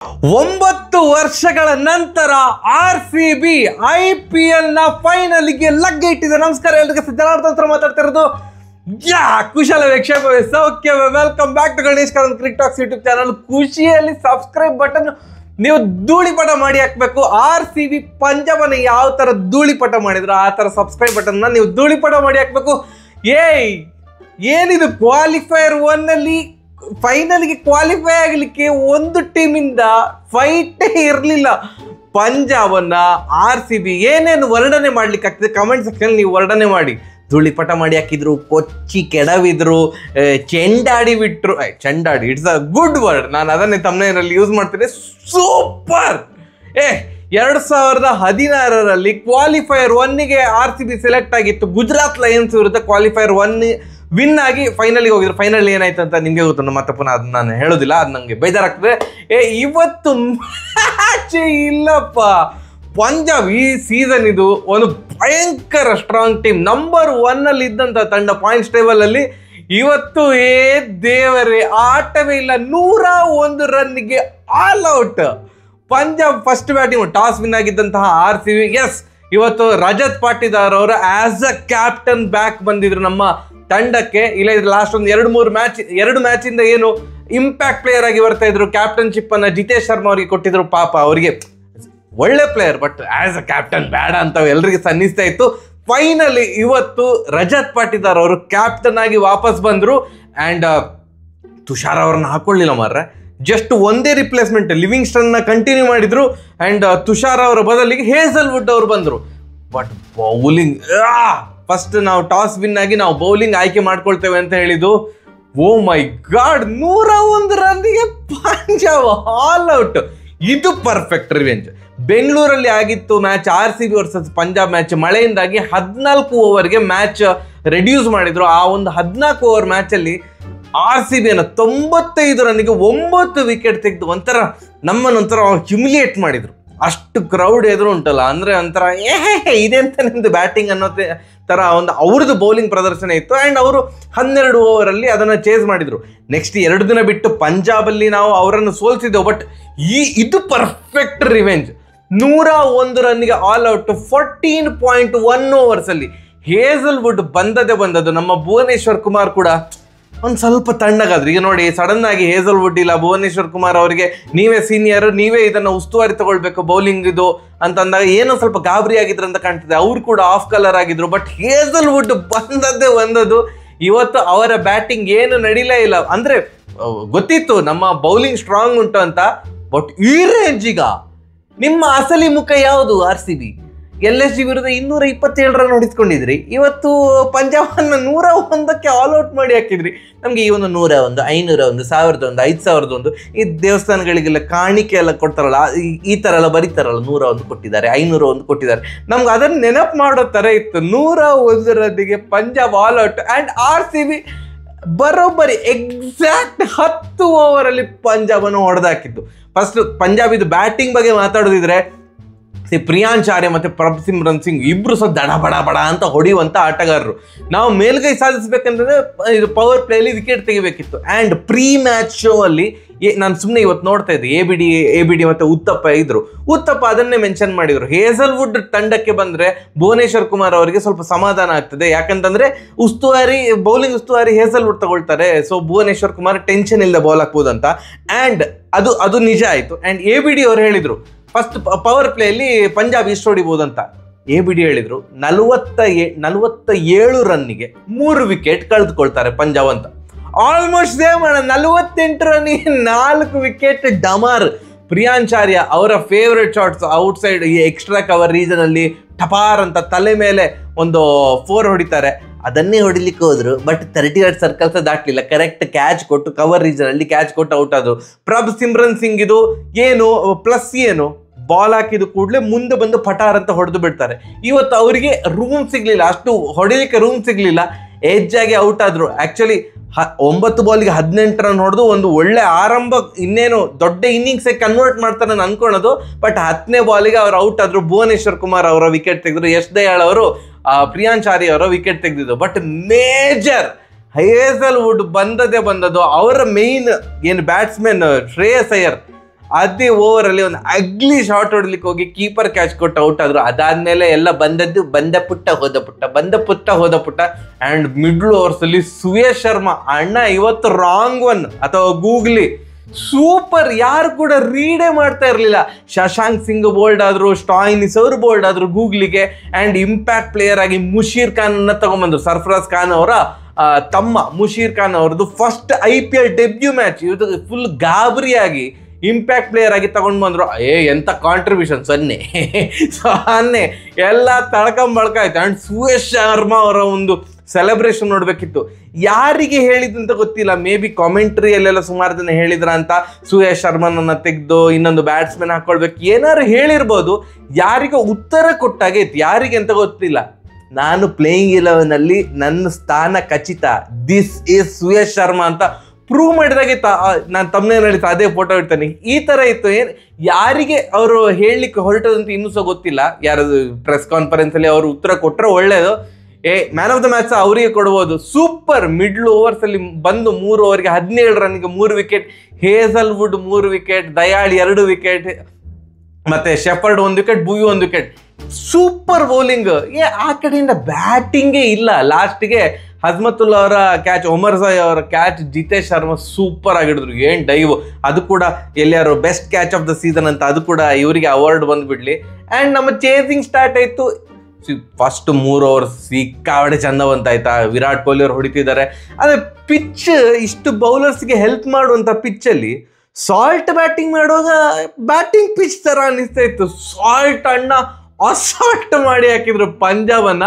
9 ವರ್ಷಗಳ ನಂತರ RCB IPL ನ ಫೈನಲ್ಗೆ ಲಗ್ಗೆ ಇಟ್ಟಿದೆ. ನಮಸ್ಕಾರ ಎಲ್ಲರಿಗೆ, ಸಿದ್ಧಾರ್ಥ ಹತ್ರ ಮಾತಾಡ್ತಿರೋದು. ಕುಶಲ ವೀಕ್ಷಕ ಸೌಖ್ಯ. Welcome back to Ganesh Karanth cricket talks YouTube channel. ಖುಷಿಯಲ್ಲಿ ಸಬ್ಸ್ಕ್ರೈಬ್ ಬಟನ್ ನೀವು ಧೂಳಿಪಟ ಮಾಡಿ ಹಾಕ್ಬೇಕು. RCB ಪಂಜಾಬನ ಯಾವ ತರ ಧೂಳಿಪಟ ಮಾಡಿದ್ರು ಆ ತರ ಸಬ್ಸ್ಕ್ರೈಬ್ ಬಟನ್ ನೀವು ಧೂಳಿಪಟ ಮಾಡಿ ಹಾಕ್ಬೇಕು. ಏನಿದು ಕ್ವಾಲಿಫೈಯರ್ 1 ಅಲ್ಲಿ ಫೈನಲ್ಗೆ ಕ್ವಾಲಿಫೈ ಆಗಲಿಕ್ಕೆ ಒಂದು ಟೀಮಿಂದ ಫೈಟೇ ಇರಲಿಲ್ಲ. ಪಂಜಾಬನ್ನ RCB ಏನೇನು ವರ್ಣನೆ ಮಾಡ್ಲಿಕ್ಕೆ ಆಗ್ತದೆ ಕಮೆಂಟ್ ಸೆಕ್ಷನ್ ನೀವು ವರ್ಣನೆ ಮಾಡಿ. ಧೂಳಿಪಟ ಮಾಡಿ ಹಾಕಿದ್ರು, ಕೊಚ್ಚಿ ಕೆಡವಿದ್ರು, ಚೆಂಡಾಡಿ ಬಿಟ್ರು. ಚೆಂಡಾಡಿ ಇಟ್ಸ್ ಅ ಗುಡ್ ವರ್ಡ್, ನಾನು ಅದನ್ನೇ ತಮ್ಮನೇರಲ್ಲಿ ಯೂಸ್ ಮಾಡ್ತೀನಿ. ಸೂಪರ್. 2016ರಲ್ಲಿ ಕ್ವಾಲಿಫೈಯರ್ 1ಗೆ RCB ಸೆಲೆಕ್ಟ್ ಆಗಿತ್ತು. ಗುಜರಾತ್ ಲಯನ್ಸ್ ವಿರುದ್ಧ ಕ್ವಾಲಿಫೈಯರ್ 1 ವಿನ್ ಆಗಿ ಫೈನಲ್ಗೆ ಹೋಗಿದ್ರು. ಫೈನಲ್ ಏನಾಯ್ತು ಅಂತ ನಿಮಗೆ ಗೊತ್ತು, ಮತ್ತೆ ಪುನಃ ಅದನ್ನ ನಾನು ಹೇಳೋದಿಲ್ಲ, ಅದು ನನಗೆ ಬೇಜಾರಾಗ್ತದೆ. ಇವತ್ತು ಮ್ಯಾಚ್ ಇಲ್ಲಪ್ಪ. ಪಂಜಾಬ್ ಈ ಸೀಸನ್ ಇದು ಒಂದು ಭಯಂಕರ ಸ್ಟ್ರಾಂಗ್ ಟೀಮ್. ನಂಬರ್ 1 ಅಲ್ಲಿ ಇದ್ದಂಥ ತಂಡ ಪಾಯಿಂಟ್ಸ್ ಟೇಬಲ್ ಅಲ್ಲಿ ಇವತ್ತು ದೇವರೇ ಆಟವೇ ಇಲ್ಲ. 101 ರನ್ಗೆ all out. Punjab first batting toss win ಆಗಿದ್ದಂತಹ RCB. ಇವತ್ತು ರಜತ್ ಪಾಟಿದಾರ್ ಅವರು ಆಸ್ ಅ ಕ್ಯಾಪ್ಟನ್ ಬ್ಯಾಕ್ ಬಂದಿದ್ರು ನಮ್ಮ ತಂಡಕ್ಕೆ. ಇಲ್ಲ ಇದ್ರೆ ಲಾಸ್ಟ್ ಒಂದು 2 ಮ್ಯಾಚಿಂದ ಏನು ಇಂಪ್ಯಾಕ್ಟ್ ಪ್ಲೇಯರ್ ಆಗಿ ಬರ್ತಾ ಇದ್ರು. ಕ್ಯಾಪ್ಟನ್ಶಿಪ್ ಅನ್ನ ಜಿತೇಶ್ ಶರ್ಮಾ ಅವರಿಗೆ ಕೊಟ್ಟಿದ್ರು. ಪಾಪ ಅವರಿಗೆ ಒಳ್ಳೆ player, but as a captain ಬೇಡ ಅಂತ ಎಲ್ರಿಗೆ ಸನ್ನಿಸ್ತಾ ಇತ್ತು. ಫೈನಲಿ ಇವತ್ತು ರಜತ್ ಪಾಟಿದಾರ್ ಅವರು ಕ್ಯಾಪ್ಟನ್ ಆಗಿ ವಾಪಸ್ ಬಂದ್ರು. ಅಂಡ್ ತುಷಾರ್ ಅವ್ರನ್ನ ಹಾಕೊಳ್ಳಿಲ್ಲ ಮಾರ್ರೆ, ಜಸ್ಟ್ ಒಂದೇ ರಿಪ್ಲೇಸ್ಮೆಂಟ್ ಲಿವಿಂಗ್ಸ್ಟನ್ ನ ಕಂಟಿನ್ಯೂ ಮಾಡಿದ್ರು. ಅಂಡ್ ತುಷಾರ್ ಅವರ ಬದಲಿಗೆ ಹೇಸಲ್ವುಡ್ ಅವರು ಬಂದ್ರು. ಬಟ್ ಬೌಲಿಂಗ್ ಫಸ್ಟ್ ನಾವು ಟಾಸ್ ವಿನ್ ಆಗಿ ನಾವು ಬೌಲಿಂಗ್ ಆಯ್ಕೆ ಮಾಡ್ಕೊಳ್ತೇವೆ ಅಂತ ಹೇಳಿದ್ದು. ಓ ಮೈ ಗಾಡ್, 101 ರನ್ನಿಗೆ ಪಂಜಾಬ್ ಆಲ್ ಔಟ್. ಇದು ಪರ್ಫೆಕ್ಟ್ ರಿವೆಂಜ್. ಬೆಂಗಳೂರಲ್ಲಿ ಆಗಿತ್ತು match RCB versus Punjab match. ಮಳೆಯಿಂದಾಗಿ 14 ಓವರ್ಗೆ ಮ್ಯಾಚ್ ರೆಡ್ಯೂಸ್ ಮಾಡಿದ್ರು. ಆ ಒಂದು 14 ಓವರ್ ಮ್ಯಾಚ್ ಅಲ್ಲಿ RCB 95 ರನ್ನಿಗೆ 9 ವಿಕೆಟ್ ತೆಗೆದು ನಮ್ಮನ್ನೊಂಥರ ಹ್ಯುಮಿಲಿಯೇಟ್ ಮಾಡಿದ್ರು. ಅಷ್ಟು ಕ್ರೌಡ್ ಎದುರು ಉಂಟಲ್ಲ, ಅಂದ್ರೆ ಒಂಥರ ಇದೆಂತ ನಿಮ್ದು ಬ್ಯಾಟಿಂಗ್ ಅನ್ನೋ ತರ ಒಂದು ಅವ್ರದ್ದು ಬೌಲಿಂಗ್ ಪ್ರದರ್ಶನ ಇತ್ತು. ಅಂಡ್ ಅವರು 12 ಓವರಲ್ಲಿ ಅದನ್ನ ಚೇಸ್ ಮಾಡಿದ್ರು. ನೆಕ್ಸ್ಟ್ 2 ದಿನ ಬಿಟ್ಟು ಪಂಜಾಬ್ ಅಲ್ಲಿ ನಾವು ಅವರನ್ನು ಸೋಲ್ಸಿದ್ದೆವು. ಬಟ್ ಇದು ಪರ್ಫೆಕ್ಟ್ ರಿವೆಂಜ್. 101 ರನ್ಗೆ ಆಲ್ ಔಟ್ 14.1 ಓವರ್ಸ್ ಅಲ್ಲಿ. ಹೇಸಲ್ವುಡ್ ಬಂದದ್ದು. ನಮ್ಮ ಭುವನೇಶ್ವರ್ ಕುಮಾರ್ ಕೂಡ ಒಂದು ಸ್ವಲ್ಪ ತಣ್ಣಗಾದ್ರು. ಈಗ ನೋಡಿ, ಸಡನ್ ಆಗಿ ಹೇಸಲ್ವುಡ್ ಇಲ್ಲ, ಭುವನೇಶ್ವರ್ ಕುಮಾರ್ ಅವರಿಗೆ ನೀವೇ ಸೀನಿಯರ್, ನೀವೇ ಇದನ್ನ ಉಸ್ತುವಾರಿ ತಗೊಳ್ಬೇಕು ಬೌಲಿಂಗ್ ಇದು ಅಂತಂದಾಗ ಏನೋ ಸ್ವಲ್ಪ ಗಾಬರಿ ಆಗಿದ್ರು ಅಂತ ಕಾಣ್ತದೆ. ಅವ್ರು ಕೂಡ ಆಫ್ ಕಲರ್ ಆಗಿದ್ರು. ಬಟ್ ಹೇಸಲ್ವುಡ್ ಬಂದದ್ದು. ಇವತ್ತು ಅವರ ಬ್ಯಾಟಿಂಗ್ ಏನು ನಡೀಲೇ ಇಲ್ಲ. ಅಂದ್ರೆ ಗೊತ್ತಿತ್ತು ನಮ್ಮ ಬೌಲಿಂಗ್ ಸ್ಟ್ರಾಂಗ್ ಉಂಟು ಅಂತ. ಬಟ್ ಈ ರೇಂಜಿಗ ನಿಮ್ಮ ಅಸಲಿ ಮುಖ ಯಾವುದು? RCB LSG ವಿರುದ್ಧ 227 ರನ್ ಹೊಡಿಸ್ಕೊಂಡಿದ್ರಿ. ಇವತ್ತು ಪಂಜಾಬನ್ನ 101ಕ್ಕೆ ಆಲ್ ಔಟ್ ಮಾಡಿ ಹಾಕಿದ್ರಿ. ನಮ್ಗೆ ಈ ಒಂದು 101, 501, 1001, 5001 ಈ ದೇವಸ್ಥಾನಗಳಿಗೆಲ್ಲ ಕಾಣಿಕೆ ಎಲ್ಲ ಕೊಡ್ತಾರಲ್ಲ, ಈ ತರ ಎಲ್ಲ ಬರೀತಾರಲ್ಲ, 101 ಕೊಟ್ಟಿದ್ದಾರೆ, 501 ಕೊಟ್ಟಿದ್ದಾರೆ. ನಮ್ಗೆ ಅದನ್ನ ನೆನಪು ಮಾಡೋ ತರ ಇತ್ತು. 101 ರನ್ನಿಗೆ Punjab all out. And RCB ಬರೋಬ್ಬರಿ ಎಕ್ಸಾಕ್ಟ್ 10 ಓವರಲ್ಲಿ ಪಂಜಾಬನ್ನು ಹೊಡೆದಾಕಿತ್ತು. ಫಸ್ಟ್ ಪಂಜಾಬ್ ಇದು ಬ್ಯಾಟಿಂಗ್ ಬಗ್ಗೆ ಮಾತಾಡೋದಿದ್ರೆ, ಪ್ರಿಯಾಂಶ್ ಆರ್ಯ ಮತ್ತೆ ಪ್ರಭ್ಸಿಮ್ರನ್ ಸಿಂಗ್ ಇಬ್ರು ಸಹ ಬಡ ಅಂತ ಹೊಡೆಯುವಂತ ಆಟಗಾರರು. ನಾವು ಮೇಲ್ಗೈ ಸಾಧಿಸಬೇಕಂತಂದ್ರೆ ಇದು ಪವರ್ ಪ್ಲೇಲಿ ವಿಕೆಟ್ ತೆಗಿಬೇಕಿತ್ತು. ಅಂಡ್ ಪ್ರೀ ಮ್ಯಾಚ್ ಶೋ ಅಲ್ಲಿ ನಾನು ಸುಮ್ಮನೆ ಇವತ್ತು ನೋಡ್ತಾ ಇದ್ದೆ, ಎಬಿಡಿ ಮತ್ತೆ ಉತ್ತಪ್ಪ ಅದನ್ನೇ ಮೆನ್ಷನ್ ಮಾಡಿದ್ರು. ಹೇಸಲ್ವುಡ್ ತಂಡಕ್ಕೆ ಬಂದ್ರೆ ಭುವನೇಶ್ವರ್ ಕುಮಾರ್ ಅವರಿಗೆ ಸ್ವಲ್ಪ ಸಮಾಧಾನ ಆಗ್ತದೆ. ಯಾಕಂತಂದ್ರೆ ಬೌಲಿಂಗ್ ಉಸ್ತುವಾರಿ ಹೇಸಲ್ವುಡ್ ತಗೊಳ್ತಾರೆ. ಸೊ ಭುವನೇಶ್ವರ್ ಕುಮಾರ್ ಟೆನ್ಷನ್ ಇಲ್ಲದೆ ಬಾಲ್ ಹಾಕ್ಬೋದು ಅಂತ. ಅಂಡ್ ಅದು ನಿಜ ಆಯ್ತು. ಅಂಡ್ ಎಬಿಡಿ ಅವರು ಹೇಳಿದ್ರು ಫಸ್ಟ್ ಪವರ್ ಪ್ಲೇಯಲ್ಲಿ ಪಂಜಾಬ್ ಇಷ್ಟು ಹೊಡಿಬಹುದು ಅಂತ. ಎಬಿಡಿ ಹೇಳಿದ್ರು 47 ರನ್ನಿಗೆ 3 ವಿಕೆಟ್ ಕಳೆದುಕೊಳ್ತಾರೆ ಪಂಜಾಬ್ ಅಂತ. ಆಲ್ಮೋಸ್ಟ್ ಸೇಮ್ ಅಣ್ಣ. 48 ರನ್ನಿಗೆ 4 ವಿಕೆಟ್ ಡಮಾರ್. ಪ್ರಿಯಾಂಶ್ ಆರ್ಯ ಅವರ ಫೇವರೆಟ್ ಶಾಟ್ಸ್ ಔಟ್ ಸೈಡ್ ಈ ಎಕ್ಸ್ಟ್ರಾ ಕವರ್ ರೀಜನ್ ಅಲ್ಲಿ ಟಪಾರ್ ಅಂತ ತಲೆ ಮೇಲೆ ಒಂದು 4 ಹೊಡಿತಾರೆ. ಅದನ್ನೇ ಹೊಡಿಲಿಕ್ಕೆ ಹೋದ್ರು. ಬಟ್ 38 ಸರ್ಕಲ್ಸ್ ದಾಟ್ಲಿಲ್ಲ. ಕರೆಕ್ಟ್ ಕ್ಯಾಚ್ ಕೊಟ್ಟು ಕವರ್ ರೀಜನ್ ಅಲ್ಲಿ ಕ್ಯಾಚ್ ಕೊಟ್ಟು ಔಟ್ ಆದ್ರು. ಪ್ರಭ್ಸಿಮ್ರನ್ ಸಿಂಗ್ ಇದು ಏನು ಪ್ಲಸ್ ಏನು, ಬಾಲ್ ಹಾಕಿದ ಕೂಡಲೇ ಮುಂದೆ ಬಂದು ಪಟಾರ್ ಅಂತ ಹೊಡೆದು ಬಿಡ್ತಾರೆ. ಇವತ್ತು ಅವರಿಗೆ ರೂಮ್ ಸಿಗ್ಲಿಲ್ಲ, ಅಷ್ಟು ಹೊಡಿಲಿಕ್ಕೆ ರೂಮ್ ಸಿಗ್ಲಿಲ್ಲ. ಎಡ್ಜ್ ಆಗಿ ಔಟ್ ಆದ್ರು. ಆಕ್ಚುಲಿ 9 ಬಾಲ್ಗೆ 18 ರನ್ ಹೊಡೆದು ಒಂದು ಒಳ್ಳೆ ಆರಂಭ, ಇನ್ನೇನು ದೊಡ್ಡ ಇನ್ನಿಂಗ್ಸ್ ಕನ್ವರ್ಟ್ ಮಾಡ್ತಾರೆ ಅನ್ಕೊಳ್ಳೋದು. ಬಟ್ 10ನೇ ಬಾಲಿಗೆ ಅವ್ರು ಔಟ್ ಆದ್ರು. ಭುವನೇಶ್ವರ್ ಕುಮಾರ್ ಅವರ ವಿಕೆಟ್ ತೆಗೆದ್ರು. ಯಶ್ ದಯಾಳ್ ಅವರು ಪ್ರಿಯಾಂಶ್ ಆರ್ಯ ಅವರ ವಿಕೆಟ್ ತೆಗೆದಿದ್ದು. ಬಟ್ ಮೇಜರ್ ಹೇಸಲ್ವುಡ್ ಬಂದದ್ದು. ಅವರ ಮೇನ್ ಏನು ಬ್ಯಾಟ್ಸ್ಮನ್ ಶ್ರೇಯಸ್ ಅಯ್ಯರ್ ಅದೇ ಓವರಲ್ಲಿ ಒಂದು ಅಗ್ಲಿ ಶಾಟ್ ಹೊಡ್ಲಿಕ್ಕೆ ಹೋಗಿ ಕೀಪರ್ ಕ್ಯಾಚ್ ಕೊಟ್ಟು ಔಟ್ ಆದ್ರು. ಅದಾದ್ಮೇಲೆ ಎಲ್ಲ ಬಂದ ಪುಟ್ಟ ಹೋದ ಪುಟ್ಟ ಅಂಡ್ ಮಿಡ್ಲ್ ಓವರ್ಸ್ ಅಲ್ಲಿ ಸುಯೇಶ್ ಶರ್ಮಾ ಅಣ್ಣ ಇವತ್ತು ರಾಂಗ್ ಒನ್ ಅಥವಾ ಗೂಗ್ಲಿ ಸೂಪರ್, ಯಾರು ಕೂಡ ರೀಡೇ ಮಾಡ್ತಾ ಇರಲಿಲ್ಲ. ಶಶಾಂಕ್ ಸಿಂಗ್ ಬೋಲ್ಡ್ ಆದ್ರು, ಸ್ಟಾಯ್ನಿಸ್ ಅವರು ಬೋಲ್ಡ್ ಆದ್ರು ಗೂಗ್ಲಿಗೆ. ಅಂಡ್ ಇಂಪ್ಯಾಕ್ಟ್ ಪ್ಲೇಯರ್ ಆಗಿ ಮುಷೀರ್ ಖಾನ್ ಅನ್ನ ತಗೊಂಡ್ಬಂದ್ರು. ಸರ್ಫರಾಜ್ ಖಾನ್ ಅವರ ತಮ್ಮ ಮುಷೀರ್ ಖಾನ್ ಅವರದ್ದು ಫಸ್ಟ್ IPL ಡೆಬ್ಯೂ ಮ್ಯಾಚ್. ಇವತ್ತು ಫುಲ್ ಗಾಬರಿಯಾಗಿ ಇಂಪ್ಯಾಕ್ಟ್ ಪ್ಲೇಯರ್ ಆಗಿ ತಗೊಂಡ್ ಬಂದ್ರು. ಎಂತ ಕಾಂಟ್ರಿಬ್ಯೂಷನ್, ಸೊನ್ನೆ ಎಲ್ಲ ತಳ್ಕೊಂಬಳ್ಕಾಯ್ತು. ಅಂಡ್ ಸುಯೇಶ್ ಶರ್ಮಾ ಅವರ ಒಂದು ಸೆಲೆಬ್ರೇಷನ್ ನೋಡ್ಬೇಕಿತ್ತು. ಯಾರಿಗೆ ಹೇಳಿದಂತ ಗೊತ್ತಿಲ್ಲ, ಮೇ ಬಿ ಕಾಮೆಂಟ್ರಿಯಲ್ಲೆಲ್ಲ ಸುಮಾರು ಜನ ಹೇಳಿದ್ರ ಅಂತ ಸುಯೇಶ್ ಶರ್ಮನನ್ನ ತೆಗೆದು ಇನ್ನೊಂದು ಬ್ಯಾಟ್ಸ್ಮನ್ ಹಾಕೊಳ್ಬೇಕು ಏನಾರು ಹೇಳಿರ್ಬೋದು. ಯಾರಿಗೂ ಉತ್ತರ ಕೊಟ್ಟಾಗೈತಿ, ಯಾರಿಗೆ ಅಂತ ಗೊತ್ತಿಲ್ಲ. ನಾನು ಪ್ಲೇಯಿಂಗ್ 11 ಅಲ್ಲಿ ನನ್ನ ಸ್ಥಾನ ಖಚಿತ, ದಿಸ್ ಈಸ್ ಸುಯೇಶ್ ಶರ್ಮಾ ಅಂತ ಪ್ರೂವ್ ಮಾಡಿದಾಗಿತ್ತು. ನಾನು ತಮ್ಮನೇ ನಡೀತಾ ಅದೇ ಫೋಟೋ ಇಡ್ತಾನೆ. ಈ ತರ ಇತ್ತು. ಯಾರಿಗೆ ಅವರು ಹೇಳಲಿಕ್ಕೆ ಹೊರಟದಂತ ಇನ್ನೂ ಸಹ ಗೊತ್ತಿಲ್ಲ. ಯಾರದು ಪ್ರೆಸ್ ಕಾನ್ಫರೆನ್ಸ್ ಅಲ್ಲಿ ಅವರು ಉತ್ತರ ಕೊಟ್ಟರೆ ಒಳ್ಳೇದು. ಮ್ಯಾನ್ ಆಫ್ ದ ಮ್ಯಾಚ್ ಅವರಿಗೆ ಕೊಡ್ಬೋದು. ಸೂಪರ್ ಮಿಡ್ಲ್ ಓವರ್ಸ್ ಅಲ್ಲಿ ಬಂದು 3 ಓವರ್ಗೆ 17 ರನ್ಗೆ 3 wicket, Hazlewood 3 wicket, Dayal 2 wicket, ಮತ್ತೆ ಶೆಫರ್ಡ್ 1 ವಿಕೆಟ್, ಭುವಿ 1 ವಿಕೆಟ್. Super bowling. ಆ ಕಡೆಯಿಂದ ಬ್ಯಾಟಿಂಗೇ ಇಲ್ಲ. ಲಾಸ್ಟ್ಗೆ ಹಜ್ಮತುಲ್ಲಾ ಅವರ ಕ್ಯಾಚ್, ಒಮರ್ ಸಾಯ್ ಅವರ ಕ್ಯಾಚ್, ಜಿತೇಶ್ ಶರ್ಮಾ ಸೂಪರ್ ಆಗಿಡಿದ್ರು. ಏನ್ ಡೈವ್, ಅದು ಕೂಡ ಎಲ್ಲಾರು best catch of the season ಅಂತ ಅದು ಕೂಡ ಇವರಿಗೆ ಅವಾರ್ಡ್ ಬಂದ್ಬಿಡ್ಲಿ. ಅಂಡ್ ನಮ್ಮ ಚೇಸಿಂಗ್ ಸ್ಟಾರ್ಟ್ ಆಯ್ತು. ಫಸ್ಟ್ 3 ಓವರ್ ಸಿಕ್ಕಾವಡೆ ಚಂದ ಬಂತಾಯ್ತಾ. ವಿರಾಟ್ ಕೊಹ್ಲಿ ಅವರು ಹೊಡಿತಿದ್ದಾರೆ. ಅದೇ ಪಿಚ್ ಇಷ್ಟು ಬೌಲರ್ಸ್ಗೆ ಹೆಲ್ಪ್ ಮಾಡುವಂಥ ಪಿಚ್ಚಲ್ಲಿ ಸಾಲ್ಟ್ ಬ್ಯಾಟಿಂಗ್ ಮಾಡುವಾಗ ಬ್ಯಾಟಿಂಗ್ ಪಿಚ್ ತರ ಅನಿಸ್ತಾ ಇತ್ತು. ಸಾಲ್ಟ್ ಅಣ್ಣ ಅಸಾಲ್ಟ್ ಮಾಡಿ ಹಾಕಿದ್ರು ಪಂಜಾಬನ್ನ.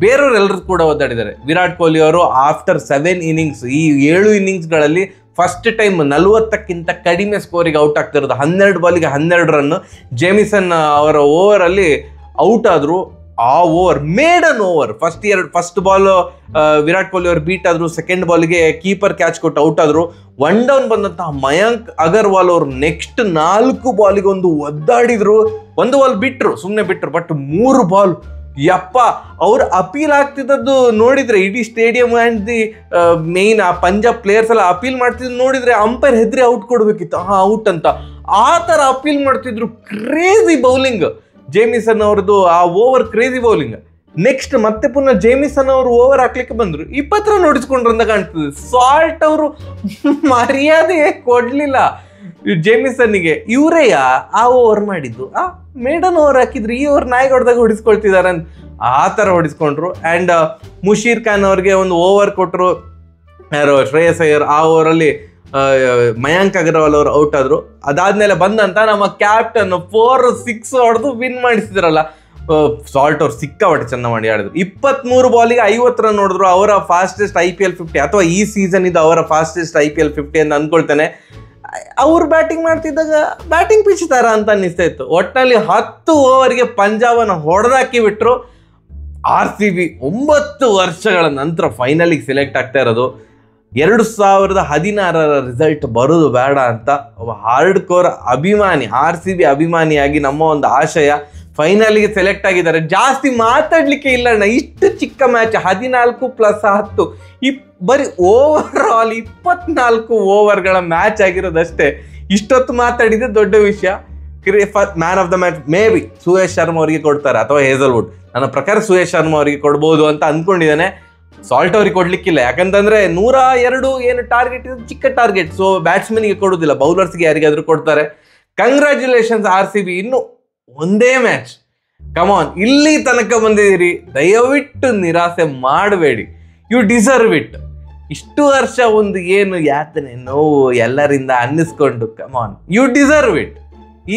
ಬೇರೆಯವರೆಲ್ಲರೂ ಕೂಡ ಒದ್ದಾಡಿದ್ದಾರೆ. ವಿರಾಟ್ ಕೊಹ್ಲಿ ಅವರು ಆಫ್ಟರ್ 7 ಇನ್ನಿಂಗ್ಸ್, ಈ 7 ಇನ್ನಿಂಗ್ಸ್ಗಳಲ್ಲಿ ಫಸ್ಟ್ ಟೈಮ್ 40ಕ್ಕಿಂತ ಕಡಿಮೆ ಸ್ಕೋರಿಗೆ ಔಟ್ ಆಗ್ತಿರೋದು. 12 ಬಾಲಿಗೆ 12 ರನ್. ಜೇಮಿಸನ್ ಅವರ ಓವರಲ್ಲಿ ಔಟ್ ಆದ್ರು. ಆ over maiden over, first ball Virat Kohli ಅವರು ಬೀಟ್ ಆದ್ರು. ಸೆಕೆಂಡ್ ಬಾಲ್ಗೆ ಕೀಪರ್ ಕ್ಯಾಚ್ ಕೊಟ್ಟು ಔಟ್ ಆದ್ರು. 1 ಡೌನ್ ಬಂದಂತಹ ಮಯಾಂಕ್ ಅಗರ್ವಾಲ್ ಅವರು ನೆಕ್ಸ್ಟ್ 4 ಬಾಲಿಗೆ ಒಂದು ಒದ್ದಾಡಿದ್ರು. 1 ಬಾಲ್ ಬಿಟ್ರು, ಸುಮ್ಮನೆ ಬಿಟ್ರು. ಬಟ್ 3 ಬಾಲ್ ಯಪ್ಪ, ಅವ್ರು ಅಪೀಲ್ ಆಗ್ತಿದ್ದದ್ದು ನೋಡಿದ್ರೆ ಇಡೀ ಸ್ಟೇಡಿಯಂ ಆ್ಯಂಡ್ ದಿ ಮೇನ್ ಆ ಪಂಜಾಬ್ ಪ್ಲೇಯರ್ಸ್ ಎಲ್ಲ ಅಪೀಲ್ ಮಾಡ್ತಿದ್ದು ನೋಡಿದ್ರೆ ಅಂಪೈರ್ ಹೆದ್ರಿ ಔಟ್ ಕೊಡ್ಬೇಕಿತ್ತು, ಔಟ್ ಅಂತ. ಆ ಥರ ಅಪೀಲ್ ಮಾಡ್ತಿದ್ರು. ಕ್ರೇಜಿ ಬೌಲಿಂಗ್ ಜೇಮಿಸನ್ ಅವ್ರದ್ದು ಆ ಓವರ್, ಕ್ರೇಜಿ ಬೌಲಿಂಗ್. ನೆಕ್ಸ್ಟ್ ಮತ್ತೆ ಪುನಃ ಜೇಮಿಸನ್ ಅವರು ಓವರ್ ಹಾಕ್ಲಿಕ್ಕೆ ಬಂದ್ರು. 20 ರನ್ ಹೊಡಿಸ್ಕೊಂಡ್ರು ಅಂತ ಕಾಣ್ತದೆ. ಸಾಲ್ಟ್ ಅವರು ಮರ್ಯಾದೆ ಕೊಡ್ಲಿಲ್ಲ ಜೇಮಿಸನ್ನಿಗೆ. ಇವರೇಯ ಆ ಓವರ್ ಮಾಡಿದ್ದು, ಮೇಡನ್ ಓವರ್ ಹಾಕಿದ್ರು, ಈ ಓವರ್ ನಾಯಿಗೆ ಹೊಡೆದಾಗ ಹೊಡಿಸ್ಕೊಳ್ತಿದ್ದಾರೆ ಅಂತ ಆ ಥರ ಹೊಡಿಸ್ಕೊಂಡ್ರು. ಆ್ಯಂಡ್ ಮುಷೀರ್ ಖಾನ್ ಅವ್ರಿಗೆ ಒಂದು ಓವರ್ ಕೊಟ್ಟರು, ಯಾರು ಶ್ರೇಯಸ್ ಅಯ್ಯರ್. ಆ ಓವರಲ್ಲಿ ಮಯಾಂಕ್ ಅಗರ್ವಾಲ್ ಅವರು ಔಟ್ ಆದ್ರು. ಅದಾದ್ಮೇಲೆ ಬಂದಂತ ನಮ್ಮ ಕ್ಯಾಪ್ಟನ್ 4-6 ಹೊಡೆದು ವಿನ್ ಮಾಡಿಸಿದ್ರಲ್ಲ. ಸಾಲ್ಟ್ ಅವ್ರು ಸಿಕ್ಕಾಪಟ್ಟೆ ಚೆಂದ ಮಾಡಿ ಆಡಿದ್ರು. 23 ಬಾಲಿಗೆ 50 ರನ್ ನೋಡಿದ್ರು. ಅವರ ಫಾಸ್ಟೆಸ್ಟ್ IPL 50 ಅಥವಾ ಈ ಸೀಸನ್ ಇದು ಅವರ ಫಾಸ್ಟೆಸ್ಟ್ IPL 50 ಅಂತ ಅಂದ್ಕೊಳ್ತೇನೆ. ಅವ್ರು ಬ್ಯಾಟಿಂಗ್ ಮಾಡ್ತಿದ್ದಾಗ ಬ್ಯಾಟಿಂಗ್ ಪಿಚ್ ತರ ಅಂತ ಅನ್ನಿಸ್ತಾ ಇತ್ತು. ಒಟ್ಟಿನಲ್ಲಿ 10 ಓವರ್ಗೆ ಪಂಜಾಬನ್ನು ಹೊಡೆದಾಕಿ ಬಿಟ್ರು. RCB 9 ವರ್ಷಗಳ ನಂತರ ಫೈನಲಿಗೆ ಸೆಲೆಕ್ಟ್ ಆಗ್ತಾ ಇರೋದು. 2016 ರಿಸಲ್ಟ್ ಬರೋದು ಬೇಡ ಅಂತ ಒಬ್ಬ ಹಾರ್ಡ್ ಕೋರ್ ಅಭಿಮಾನಿ, RCB ಅಭಿಮಾನಿಯಾಗಿ ನಮ್ಮ ಒಂದು ಆಶಯ. ಫೈನಲಿಗೆ ಸೆಲೆಕ್ಟ್ ಆಗಿದ್ದಾರೆ. ಜಾಸ್ತಿ ಮಾತಾಡ್ಲಿಕ್ಕೆ ಇಲ್ಲ ಅಣ್ಣ. ಇಷ್ಟು ಚಿಕ್ಕ ಮ್ಯಾಚ್, 14+10 ಬರೀ ಓವರ್ ಆಲ್ 24 ಓವರ್ಗಳ ಮ್ಯಾಚ್ ಆಗಿರೋದಷ್ಟೇ. ಇಷ್ಟೊತ್ತು ಮಾತಾಡಿದ್ರೆ ದೊಡ್ಡ ವಿಷಯ. Man of the match may be Suyesh Sharma ಅವರಿಗೆ ಕೊಡ್ತಾರೆ ಅಥವಾ ಹೇಸಲ್ವುಡ್. ನನ್ನ ಪ್ರಕಾರ ಸುಯೇಶ್ ಶರ್ಮಾ ಅವರಿಗೆ ಕೊಡ್ಬೋದು ಅಂತ ಅಂದ್ಕೊಂಡಿದ್ದೇನೆ. ಸಾಲ್ಟ್ ಅವ್ರಿಗೆ ಕೊಡ್ಲಿಕ್ಕಿಲ್ಲ, ಯಾಕಂತಂದ್ರೆ 102 ಏನು ಟಾರ್ಗೆಟ್ ಇದೆ, ಚಿಕ್ಕ ಟಾರ್ಗೆಟ್. ಸೊ ಬ್ಯಾಟ್ಸ್ಮನ್ಗೆ ಕೊಡೋದಿಲ್ಲ, ಬೌಲರ್ಸ್ಗೆ ಯಾರಿಗಾದ್ರೂ ಕೊಡ್ತಾರೆ. Congratulations RCB. ಇನ್ನು ಒಂದೇ ಮ್ಯಾಚ್, ಕಮಾನ್, ಇಲ್ಲಿ ತನಕ ಬಂದಿದ್ದೀರಿ. ದಯವಿಟ್ಟು ನಿರಾಸೆ ಮಾಡಬೇಡಿ. You deserve it. ಇಷ್ಟು ವರ್ಷ ಒಂದು ಏನು ಯಾತನೆ, ನೋವು ಎಲ್ಲರಿಂದ ಅನ್ನಿಸ್ಕೊಂಡು, ಕಮಾನ್, ಯು ಡಿಸರ್ವ್ ಇಟ್.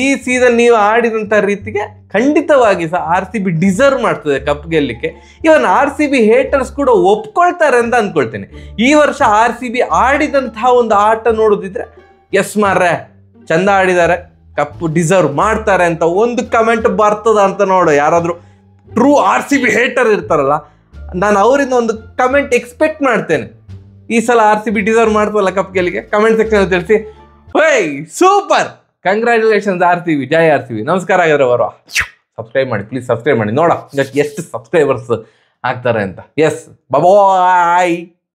ಈ ಸೀಸನ್ ನೀವು ಆಡಿದಂಥ ರೀತಿಗೆ ಖಂಡಿತವಾಗಿ ಸಹ RCB ಡಿಸರ್ವ್ ಮಾಡ್ತದೆ ಕಪ್ ಗೆಲ್ಲಲಿಕ್ಕೆ. ಇವನ್ RCB ಹೇಟರ್ಸ್ ಕೂಡ ಒಪ್ಕೊಳ್ತಾರೆ ಅಂತ ಅಂದ್ಕೊಳ್ತೇನೆ. ಈ ವರ್ಷ RCB ಆಡಿದಂತಹ ಒಂದು ಆಟ ನೋಡೋದಿದ್ರೆ ಎಸ್ ಮಾರ್ರೆ ಚಂದ ಆಡಿದ್ದಾರೆ, ಕಪ್ ಡಿಸರ್ವ್ ಮಾಡ್ತಾರೆ ಅಂತ ಒಂದು ಕಮೆಂಟ್ ಬರ್ತದ ಅಂತ ನೋಡು. ಯಾರಾದರೂ ಟ್ರೂ RCB ಹೇಟರ್ ಇರ್ತಾರಲ್ಲ, ನಾನು ಅವರಿಂದ ಒಂದು ಕಮೆಂಟ್ ಎಕ್ಸ್ಪೆಕ್ಟ್ ಮಾಡ್ತೇನೆ. ಈ ಸಲ RCB ಡಿಸರ್ವ್ ಮಾಡ್ತಲ್ಲ ಕಪ್ ಗೆಲ್ಲಿಗೆ. ಕಮೆಂಟ್ ಸೆಕ್ಷನ್ ತಿಳಿಸಿ. ಹೊಯ್ ಸೂಪರ್, ಕಂಗ್ರ್ಯಾಚುಲೇಷನ್ಸ್ RCB, ಜೈ RCB. ನಮಸ್ಕಾರ. ಆಗಿದ್ರೆ ಬರುವ ಸಬ್ಸ್ಕ್ರೈಬ್ ಮಾಡಿ, ಪ್ಲೀಸ್ ಸಬ್ಸ್ಕ್ರೈಬ್ ಮಾಡಿ. ನೋಡ ಎಷ್ಟು ಸಬ್ಸ್ಕ್ರೈಬರ್ಸ್ ಆಗ್ತಾರೆ ಅಂತ. ಎಸ್, ಬಾಯ್.